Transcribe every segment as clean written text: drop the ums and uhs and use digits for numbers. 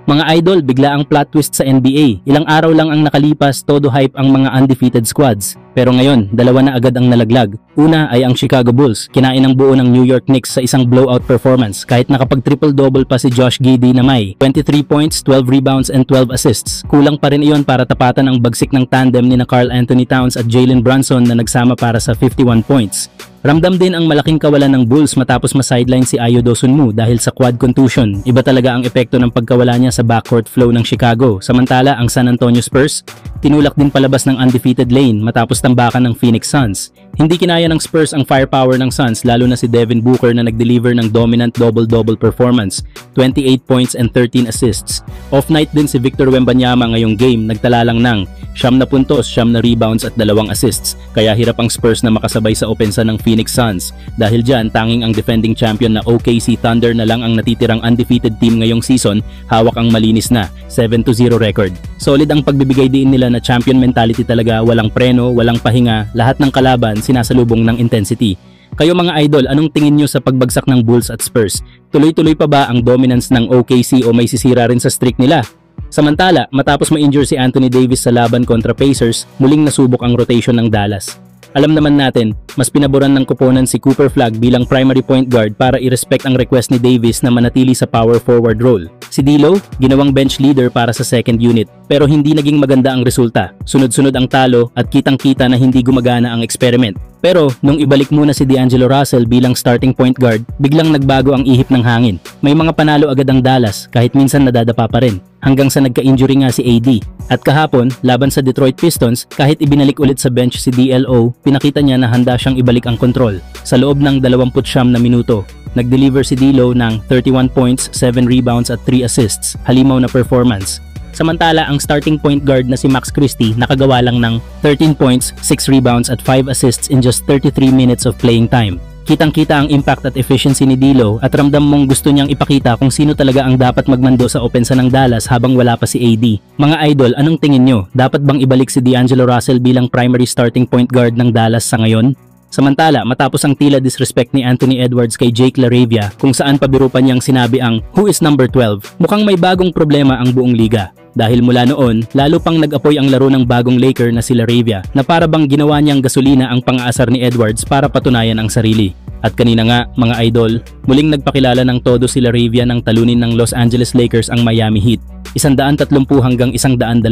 Mga idol, bigla ang plot twist sa NBA. Ilang araw lang ang nakalipas, todo hype ang mga undefeated squads. Pero ngayon, dalawa na agad ang nalaglag. Una ay ang Chicago Bulls, kinain ang buo ng New York Knicks sa isang blowout performance kahit nakapag triple-double pa si Josh Giddey na may 23 points, 12 rebounds and 12 assists. Kulang pa rin iyon para tapatan ang bagsik ng tandem ni na Karl Anthony Towns at Jalen Brunson na nagsama para sa 51 points. Ramdam din ang malaking kawalan ng Bulls matapos ma-sideline si Ayo Dosunmu dahil sa quad contusion. Iba talaga ang epekto ng pagkawala niya sa backcourt flow ng Chicago. Samantala, ang San Antonio Spurs, tinulak din palabas ng undefeated lane matapos tambakan ng Phoenix Suns. Hindi kinaya ng Spurs ang firepower ng Suns lalo na si Devin Booker na nag-deliver ng dominant double-double performance, 28 points and 13 assists. Off-night din si Victor Wembanyama ngayong game, nagtala lang ng 9 na puntos, 9 na rebounds at 2 assists. Kaya hirap ang Spurs na makasabay sa opensa ng Phoenix Suns. Dahil dyan, tanging ang defending champion na OKC Thunder na lang ang natitirang undefeated team ngayong season, hawak ang malinis na 7-0 record. Solid ang pagbibigay din nila na champion mentality talaga, walang preno, walang pahinga, lahat ng kalaban sinasalubong ng intensity. Kayo mga idol, anong tingin nyo sa pagbagsak ng Bulls at Spurs? Tuloy-tuloy pa ba ang dominance ng OKC o may sisira rin sa streak nila? Samantala, matapos ma-injure si Anthony Davis sa laban kontra Pacers, muling nasubok ang rotation ng Dallas. Alam naman natin, mas pinaboran ng koponan si Cooper Flagg bilang primary point guard para i-respect ang request ni Davis na manatili sa power forward role. Si D'Lo, ginawang bench leader para sa second unit, pero hindi naging maganda ang resulta. Sunod-sunod ang talo at kitang-kita na hindi gumagana ang experiment. Pero nung ibalik muna si D'Angelo Russell bilang starting point guard, biglang nagbago ang ihip ng hangin. May mga panalo agad ang Dallas kahit minsan nadadapa pa rin. Hanggang sa nagka-injury nga si AD. At kahapon, laban sa Detroit Pistons, kahit ibinalik ulit sa bench si DLO, pinakita niya na handa siyang ibalik ang kontrol. Sa loob ng 29 na minuto, nag-deliver si D'Lo ng 31 points, 7 rebounds at 3 assists, halimaw na performance. Samantala, ang starting point guard na si Max Christie nakagawa lang ng 13 points, 6 rebounds at 5 assists in just 33 minutes of playing time. Kitang-kita ang impact at efficiency ni D'Lo at ramdam mong gusto niyang ipakita kung sino talaga ang dapat magmando sa opensa ng Dallas habang wala pa si AD. Mga idol, anong tingin nyo? Dapat bang ibalik si D'Angelo Russell bilang primary starting point guard ng Dallas sa ngayon? Samantala, matapos ang tila disrespect ni Anthony Edwards kay Jake LaRavia kung saan pabiro pa niyang sinabi ang "Who is number 12?", mukhang may bagong problema ang buong liga. Dahil mula noon, lalo pang nag-apoy ang laro ng bagong Laker na si LaRavia na para bang ginawa niyang gasolina ang pang-aasar ni Edwards para patunayan ang sarili. At kanina nga, mga idol, muling nagpakilala ng todo si LaRavia ng talunin ng Los Angeles Lakers ang Miami Heat. 130 hanggang 120.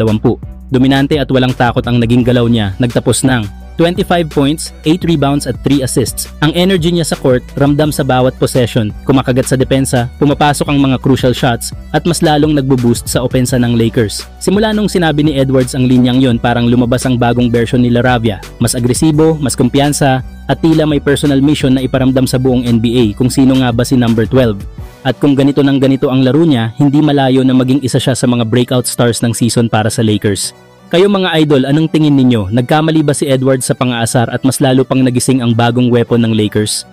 Dominante at walang takot ang naging galaw niya, nagtapos ng 25 points, 8 rebounds at 3 assists. Ang energy niya sa court, ramdam sa bawat possession, kumakagat sa depensa, pumapasok ang mga crucial shots, at mas lalong nagbo-boost sa opensa ng Lakers. Simula nung sinabi ni Edwards ang linyang yon, parang lumabas ang bagong version ni LaRavia. Mas agresibo, mas kumpiyansa, at tila may personal mission na iparamdam sa buong NBA kung sino nga ba si number 12. At kung ganito ng ganito ang laro niya, hindi malayo na maging isa siya sa mga breakout stars ng season para sa Lakers. Kayo mga idol, anong tingin ninyo? Nagkamali ba si Edwards sa pang-aasar at mas lalo pang nagising ang bagong weapon ng Lakers?